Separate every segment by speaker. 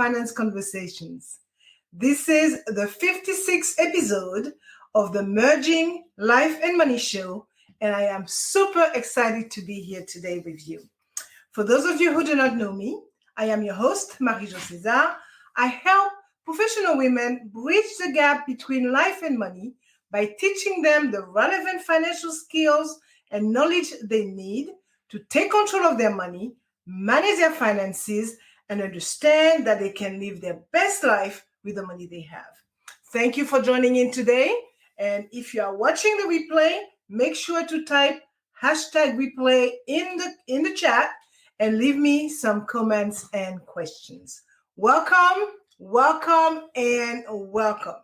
Speaker 1: finance conversations. This is the 56th episode of the Merging Life and Money Show, and I am super excited to be here today with you. For those of you who do not know me, I am your host, Marie-Jo César. I help professional women bridge the gap between life and money by teaching them the relevant financial skills and knowledge they need to take control of their money, manage their finances, and understand that they can live their best life with the money they have. Thank you for joining in today. And if you are watching the replay, make sure to type #replay in the chat and leave me some comments and questions. Welcome, and welcome.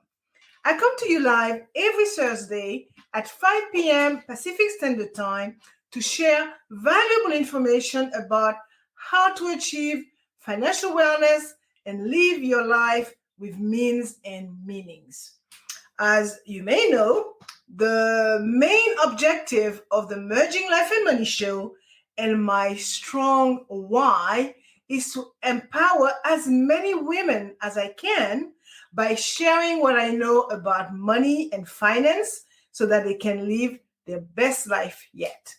Speaker 1: I come to you live every Thursday at 5 p.m. Pacific Standard Time to share valuable information about how to achieve financial wellness and live your life with means and meanings. As you may know, the main objective of the Merging Life and Money Show and my strong why is to empower as many women as I can by sharing what I know about money and finance so that they can live their best life yet.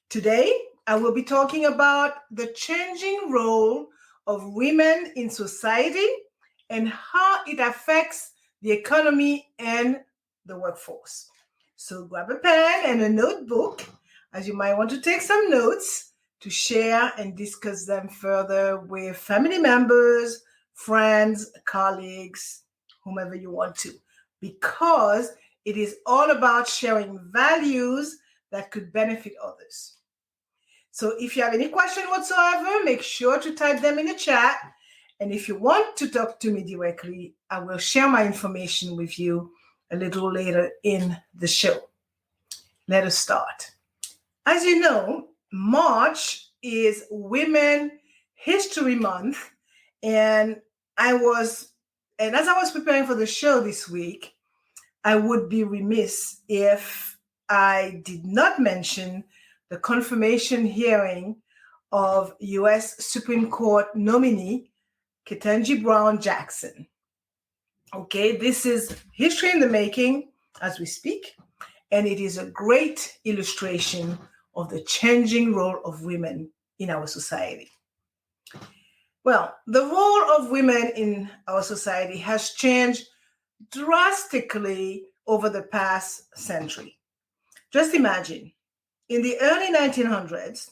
Speaker 1: Today, I will be talking about the changing role of women in society and how it affects the economy and the workforce. So grab a pen and a notebook, as you might want to take some notes to share and discuss them further with family members, friends, colleagues, whomever you want to, because it is all about sharing values that could benefit others. So if you have any question whatsoever, make sure to type them in the chat. And if you want to talk to me directly, I will share my information with you a little later in the show. Let us start. As you know, March is Women History Month. And as I was preparing for the show this week, I would be remiss if I did not mention the confirmation hearing of U.S. Supreme Court nominee Ketanji Brown Jackson. Okay, this is history in the making as we speak, and it is a great illustration of the changing role of women in our society. Well, the role of women in our society has changed drastically over the past century. Just imagine, in the early 1900s,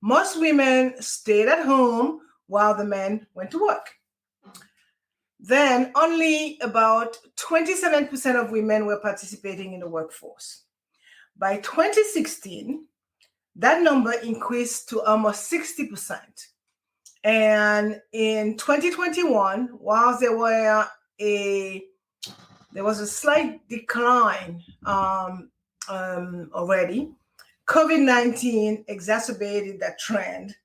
Speaker 1: most women stayed at home while the men went to work. Then only about 27% of women were participating in the workforce. By 2016, that number increased to almost 60%. And in 2021, while there was a slight decline already, COVID-19 exacerbated that trend,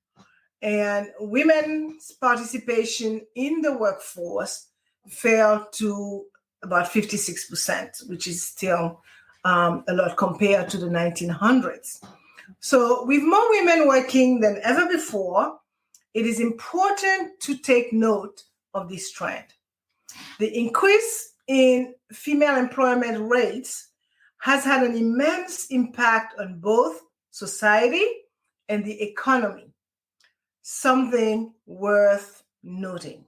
Speaker 1: and women's participation in the workforce fell to about 56%, which is still a lot compared to the 1900s. So with more women working than ever before, it is important to take note of this trend. The increase in female employment rates has had an immense impact on both society and the economy, something worth noting.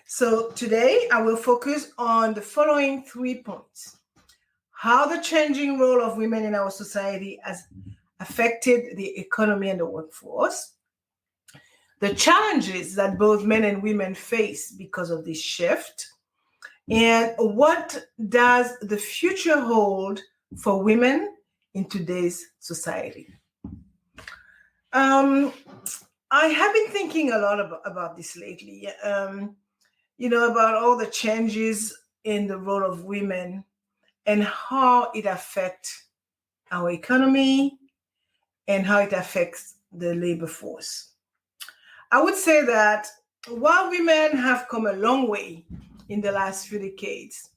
Speaker 1: So today I will focus on the following 3 points: how the changing role of women in our society has affected the economy and the workforce, the challenges that both men and women face because of this shift, and what does the future hold for women in today's society. I have been thinking a lot about this lately, about all the changes in the role of women and how it affects our economy and how it affects the labor force. I would say that while women have come a long way in the last few decades,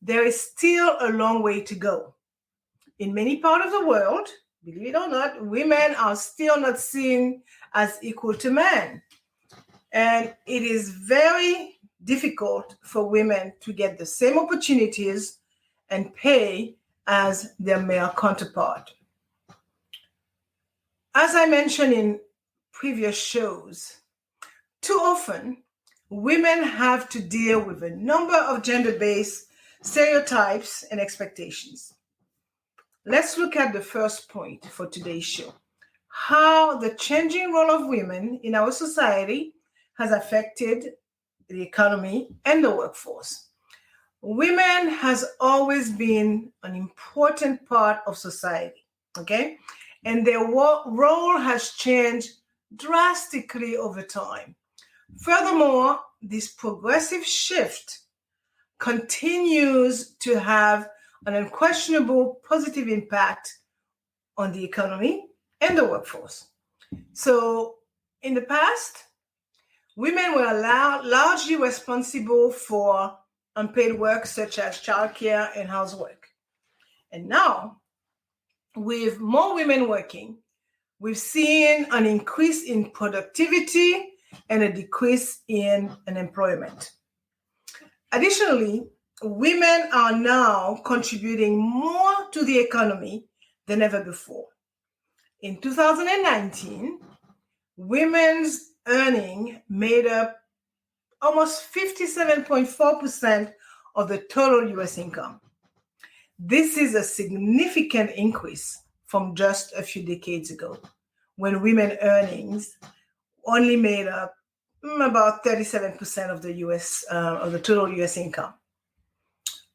Speaker 1: there is still a long way to go. In many parts of the world, believe it or not, women are still not seen as equal to men. And it is very difficult for women to get the same opportunities and pay as their male counterpart. As I mentioned in previous shows, too often women have to deal with a number of gender-based stereotypes and expectations. Let's look at the first point for today's show: how the changing role of women in our society has affected the economy and the workforce. Women has always been an important part of society, okay? And their role has changed drastically over time. Furthermore, this progressive shift continues to have an unquestionable positive impact on the economy and the workforce. So, in the past, women were largely responsible for unpaid work such as childcare and housework. And now, with more women working, we've seen an increase in productivity and a decrease in unemployment. Additionally, women are now contributing more to the economy than ever before. In 2019, women's earning made up almost 57.4% of the total US income. This is a significant increase from just a few decades ago, when women earnings only made up about 37% of the total US income.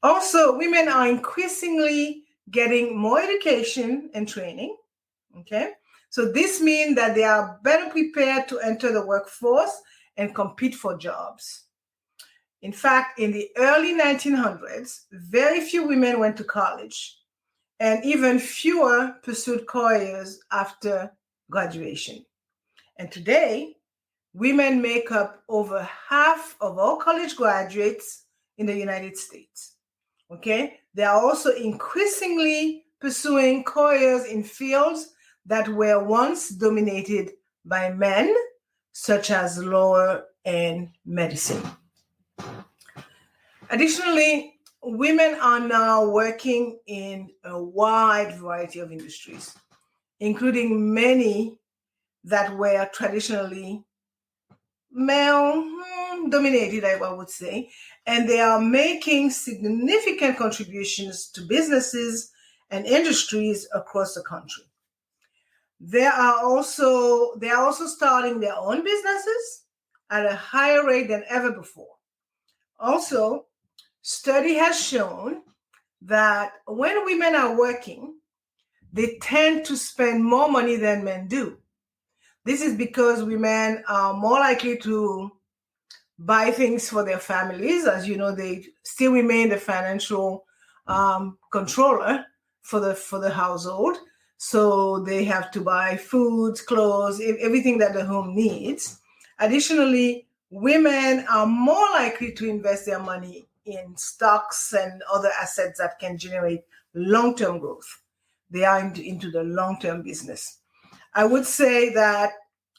Speaker 1: Also, women are increasingly getting more education and training. Okay, so this means that they are better prepared to enter the workforce and compete for jobs. In fact, in the early 1900s, very few women went to college, and even fewer pursued careers after graduation. And today, women make up over half of all college graduates in the United States. Okay, they are also increasingly pursuing careers in fields that were once dominated by men, such as law and medicine. Additionally, women are now working in a wide variety of industries, including many that were traditionally male-dominated, I would say, and they are making significant contributions to businesses and industries across the country. They are also starting their own businesses at a higher rate than ever before. Also, study has shown that when women are working, they tend to spend more money than men do. This is because women are more likely to buy things for their families. As you know, they still remain the financial controller for the household. So they have to buy foods, clothes, everything that the home needs. Additionally, women are more likely to invest their money in stocks and other assets that can generate long-term growth. They are into the long-term business. I would say that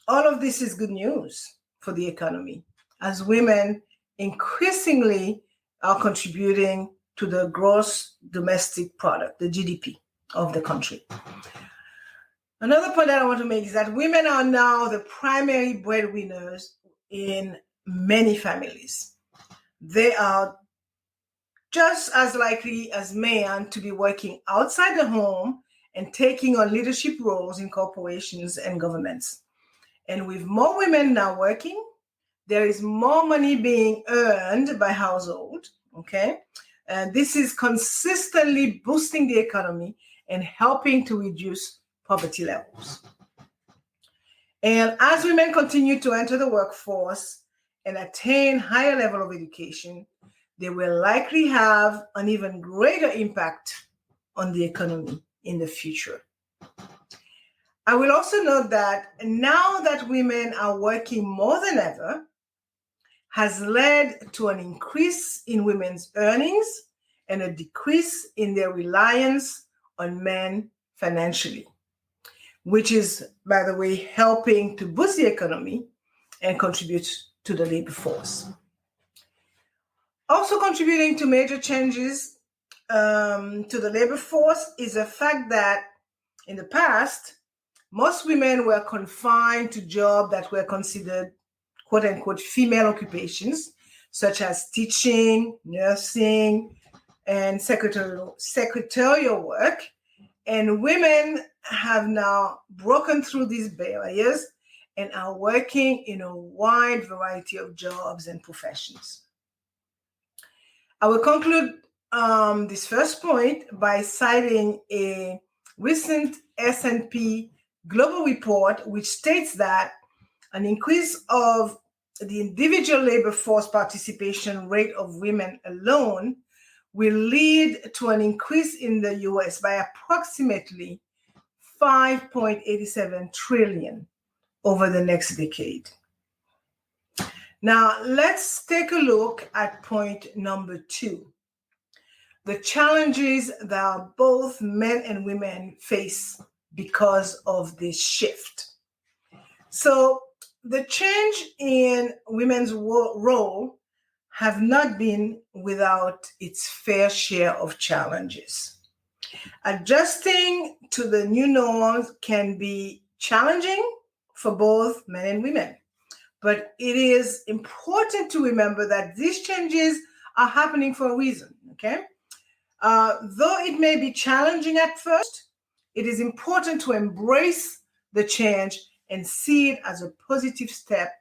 Speaker 1: all of this is good news for the economy, as women increasingly are contributing to the gross domestic product, the GDP of the country. Another point that I want to make is that women are now the primary breadwinners in many families. They are just as likely as men to be working outside the home and taking on leadership roles in corporations and governments. And with more women now working, there is more money being earned by household, okay? And this is consistently boosting the economy and helping to reduce poverty levels. And as women continue to enter the workforce and attain higher level of education, they will likely have an even greater impact on the economy in the future. I will also note that now that women are working more than ever, has led to an increase in women's earnings and a decrease in their reliance on men financially, which is, by the way, helping to boost the economy and contribute to the labor force. Also contributing to major changes to the labor force is the fact that in the past, most women were confined to jobs that were considered quote unquote female occupations, such as teaching, nursing, and secretarial work. And women have now broken through these barriers and are working in a wide variety of jobs and professions. I will conclude this first point by citing a recent S&P Global report, which states that an increase of the individual labor force participation rate of women alone will lead to an increase in the US by approximately 5.87 trillion over the next decade. Now, let's take a look at point number 2. The challenges that both men and women face because of this shift. So, the change in women's role have not been without its fair share of challenges. Adjusting to the new norms can be challenging for both men and women, but it is important to remember that these changes are happening for a reason, okay? Though it may be challenging at first, it is important to embrace the change and see it as a positive step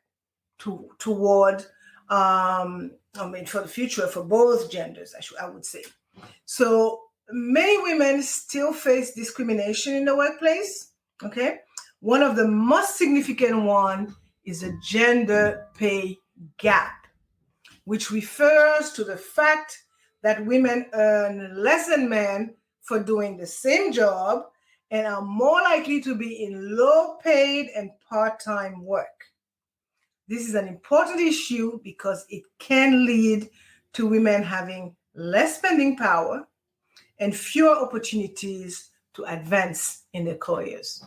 Speaker 1: toward, for the future for both genders, I would say. So many women still face discrimination in the workplace, okay? One of the most significant one is a gender pay gap, which refers to the fact that women earn less than men for doing the same job and are more likely to be in low-paid and part-time work. This is an important issue because it can lead to women having less spending power and fewer opportunities to advance in their careers.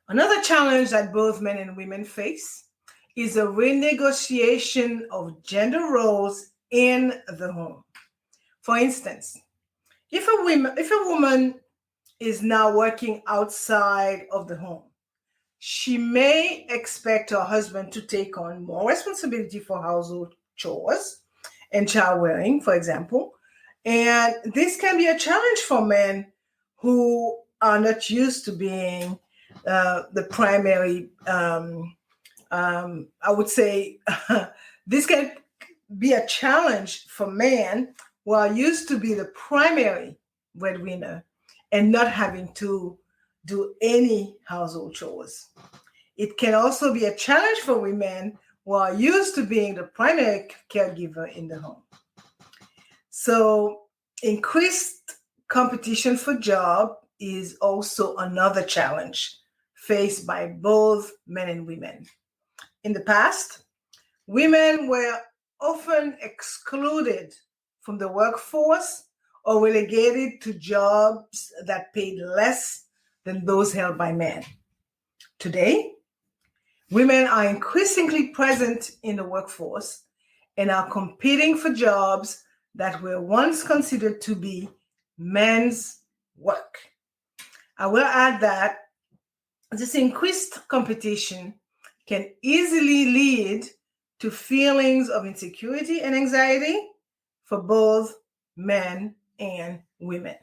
Speaker 1: Another challenge that both men and women face is a renegotiation of gender roles in the home. For instance, if a woman is now working outside of the home, she may expect her husband to take on more responsibility for household chores and child rearing, for example. And this can be a challenge for men who are not used to being the primary, I would say, this can be a challenge for men who are used to be the primary breadwinner and not having to do any household chores. It can also be a challenge for women who are used to being the primary caregiver in the home. So increased competition for jobs is also another challenge faced by both men and women. In the past, women were often excluded from the workforce or relegated to jobs that paid less than those held by men. Today, women are increasingly present in the workforce and are competing for jobs that were once considered to be men's work. I will add that this increased competition can easily lead to feelings of insecurity and anxiety for both men and women.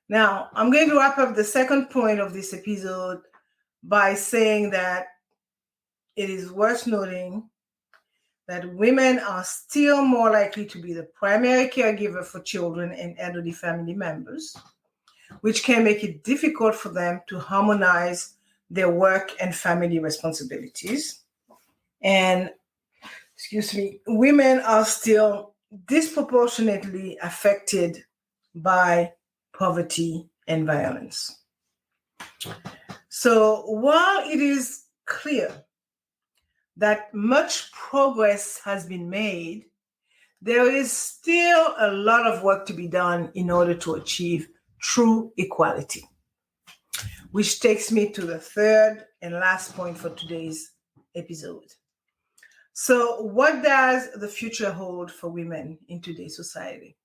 Speaker 1: Now, I'm going to wrap up the second point of this episode by saying that it is worth noting that women are still more likely to be the primary caregiver for children and elderly family members, which can make it difficult for them to harmonize their work and family responsibilities. And, women are still disproportionately affected by poverty and violence. So while it is clear that much progress has been made, there is still a lot of work to be done in order to achieve true equality. which takes me to the third and last point for today's episode. So, what does the future hold for women in today's society?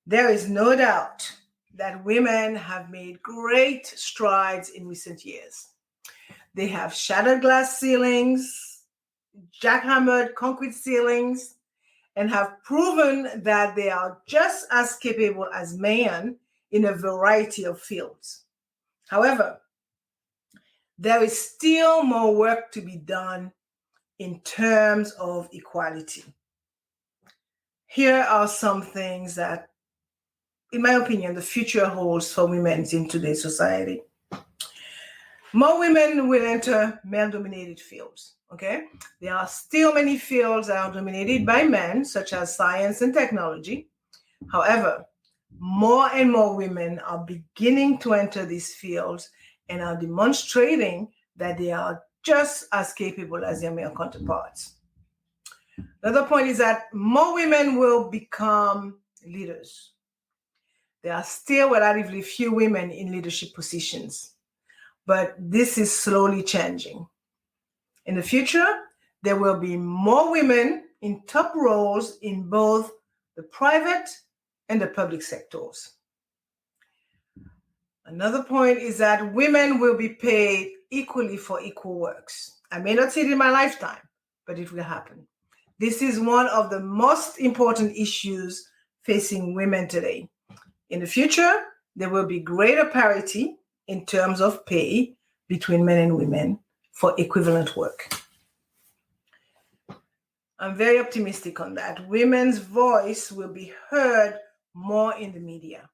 Speaker 1: There is no doubt that women have made great strides in recent years. They have shattered glass ceilings, jackhammered concrete ceilings, and have proven that they are just as capable as men in a variety of fields. However, there is still more work to be done in terms of equality. Here are some things that, in my opinion, the future holds for women in today's society. More women will enter male-dominated fields, okay? There are still many fields that are dominated by men, such as science and technology. However, more and more women are beginning to enter these fields and are demonstrating that they are just as capable as their male counterparts. Another point is that more women will become leaders. There are still relatively few women in leadership positions, but this is slowly changing. In the future, there will be more women in top roles in both the private and the public sectors. Another point is that women will be paid equally for equal works. I may not see it in my lifetime, but it will happen. This is one of the most important issues facing women today. In the future, there will be greater parity in terms of pay between men and women for equivalent work. I'm very optimistic on that. Women's voice will be heard more in the media.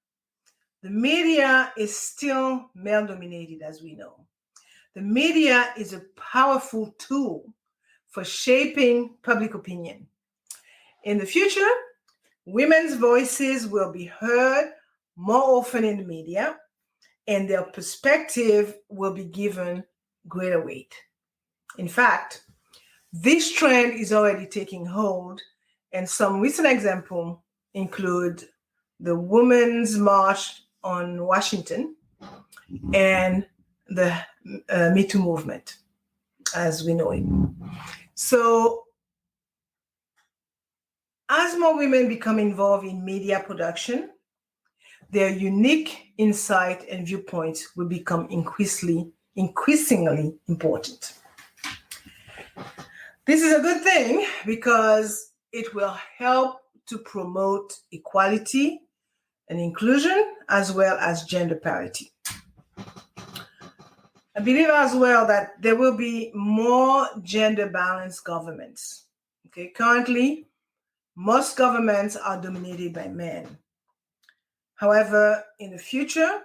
Speaker 1: The media is still male-dominated, as we know. The media is a powerful tool for shaping public opinion. In the future, women's voices will be heard more often in the media, and their perspective will be given greater weight. In fact, this trend is already taking hold, and some recent examples include the Women's March on Washington and the Me Too movement, as we know it. So, as more women become involved in media production, their unique insight and viewpoints will become increasingly important. This is a good thing because it will help to promote equality and inclusion as well as gender parity. I believe as well that there will be more gender balanced governments. Okay, currently, most governments are dominated by men. However, in the future,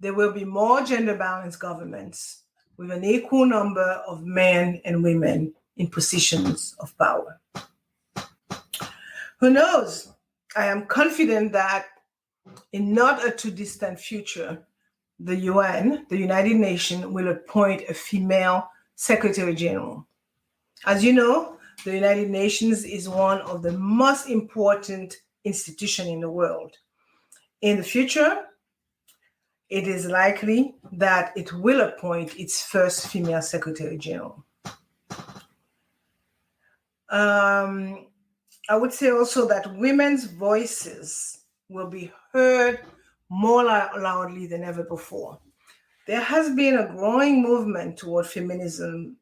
Speaker 1: there will be more gender balanced governments with an equal number of men and women in positions of power. Who knows? I am confident that in not a too distant future, the UN, the United Nations, will appoint a female Secretary General. As you know, the United Nations is one of the most important institutions in the world. In the future, it is likely that it will appoint its first female Secretary General. I would say also that women's voices will be heard more loudly than ever before. There has been a growing movement toward feminism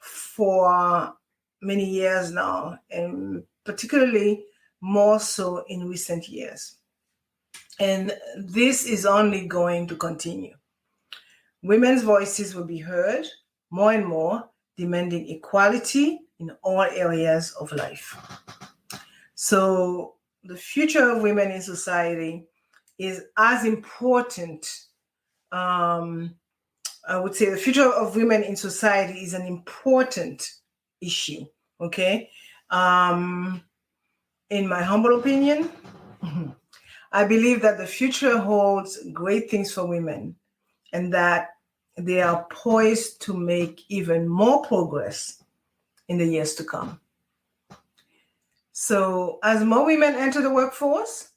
Speaker 1: for many years now, and particularly more so in recent years. And this is only going to continue. Women's voices will be heard more and more, demanding equality in all areas of life. So the future of women in society is as important. I would say the future of women in society is an important issue, okay? In my humble opinion, I believe that the future holds great things for women and that they are poised to make even more progress in the years to come. So as more women enter the workforce,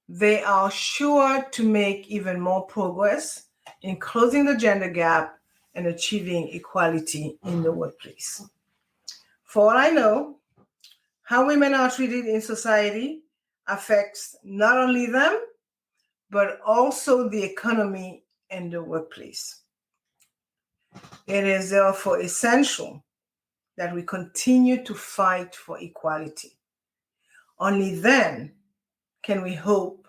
Speaker 1: they are sure to make even more progress in closing the gender gap and achieving equality in the workplace. For all I know, how women are treated in society affects not only them, but also the economy and the workplace. It is therefore essential that we continue to fight for equality. Only then can we hope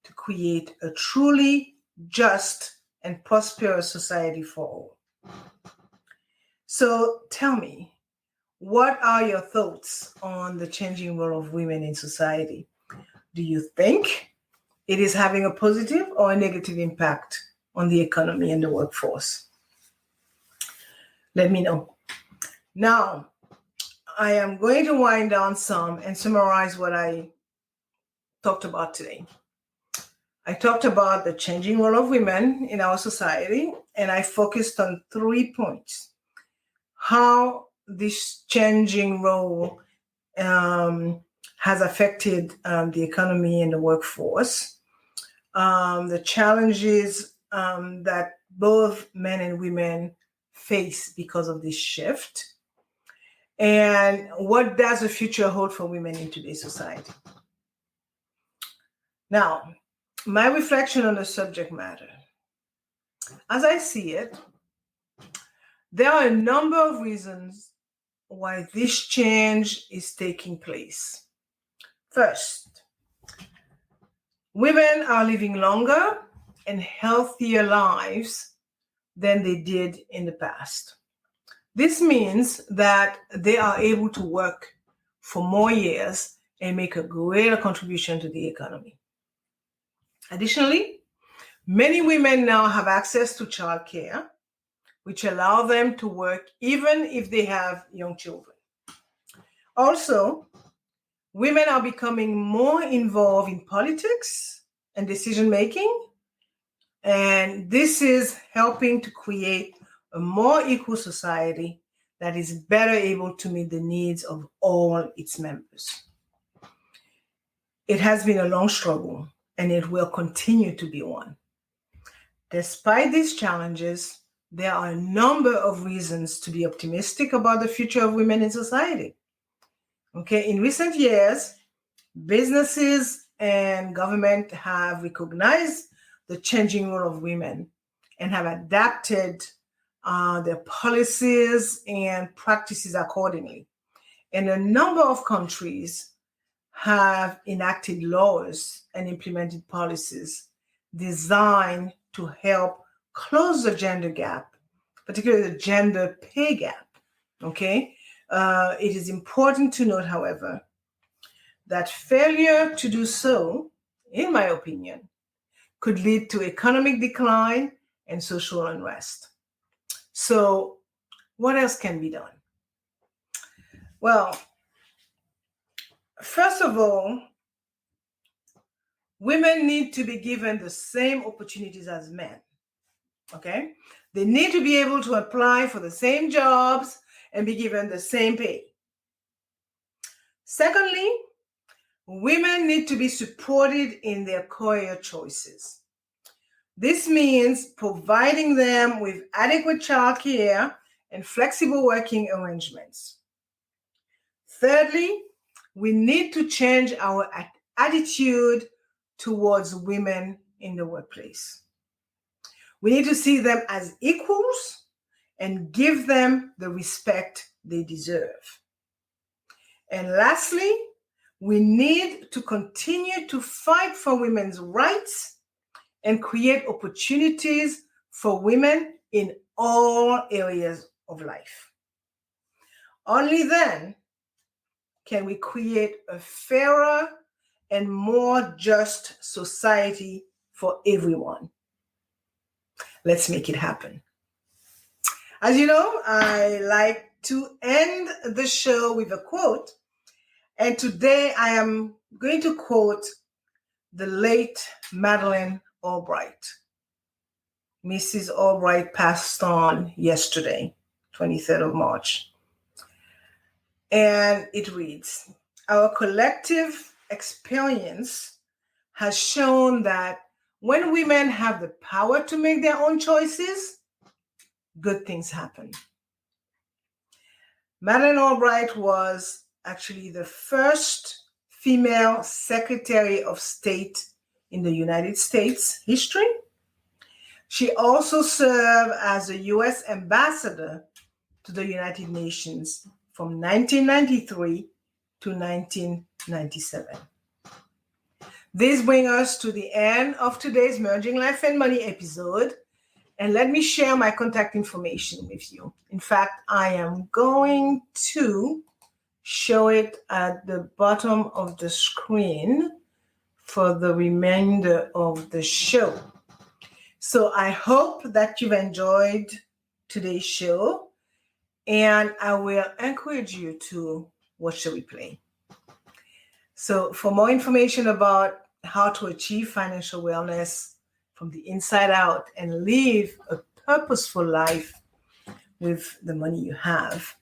Speaker 1: to create a truly just and prosperous society for all. So tell me, what are your thoughts on the changing role of women in society? Do you think it is having a positive or a negative impact on the economy and the workforce? Let me know. Now, I am going to wind down some and summarize what I talked about today. I talked about the changing role of women in our society, and I focused on 3 points. How this changing role has affected the economy and the workforce, the challenges that both men and women face because of this shift, and what does the future hold for women in today's society. Now, my reflection on the subject matter. As I see it, there are a number of reasons why this change is taking place. First, women are living longer and healthier lives than they did in the past. This means that they are able to work for more years and make a greater contribution to the economy. Additionally, many women now have access to childcare, which allow them to work even if they have young children. Also, women are becoming more involved in politics and decision making, and this is helping to create a more equal society that is better able to meet the needs of all its members. It has been a long struggle, and it will continue to be one. Despite these challenges, there are a number of reasons to be optimistic about the future of women in society. Okay, in recent years, businesses and government have recognized the changing role of women and have adapted their policies and practices accordingly. And a number of countries have enacted laws and implemented policies designed to help close the gender gap, particularly the gender pay gap. Okay, it is important to note, however, that failure to do so, in my opinion, could lead to economic decline and social unrest. So, what else can be done? Well, first of all, women need to be given the same opportunities as men. Okay? They need to be able to apply for the same jobs and be given the same pay. Secondly, women need to be supported in their career choices. This means providing them with adequate childcare and flexible working arrangements. Thirdly, we need to change our attitude towards women in the workplace. We need to see them as equals and give them the respect they deserve. And lastly, we need to continue to fight for women's rights and create opportunities for women in all areas of life. Only then can we create a fairer and more just society for everyone. Let's make it happen. As you know, I like to end the show with a quote, and today I am going to quote the late Madeleine Albright. Mrs. Albright passed on yesterday, 23rd of March. And it reads, "Our collective experience has shown that when women have the power to make their own choices, good things happen. Madeleine Albright was actually the first female Secretary of State in the United States history. She also served as a U.S. ambassador to the United Nations from 1993 to 1997. This brings us to the end of today's Merging Life and Money episode. And let me share my contact information with you. In fact, I am going to show it at the bottom of the screen for the remainder of the show. So I hope that you've enjoyed today's show, and I will encourage you to watch the replay. So for more information about how to achieve financial wellness from the inside out and live a purposeful life with the money you have,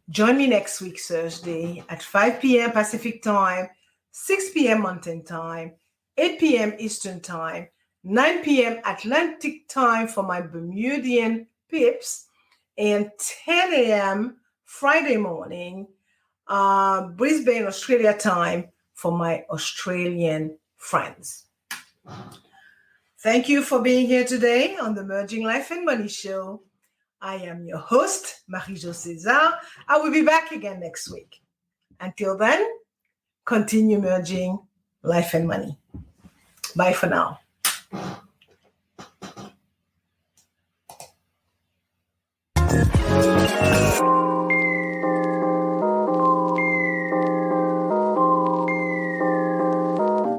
Speaker 1: join me next week, Thursday at 5 p.m. Pacific Time, 6 p.m. Mountain Time, 8 p.m. Eastern Time, 9 p.m. Atlantic Time for my Bermudian pips, and 10 a.m. Friday morning, Brisbane, Australia time for my Australian friends. Thank you for being here today on the Merging Life and Money Show. I am your host, Marie-Jo César. I will be back again next week. Until then, continue merging life and money. Bye for now.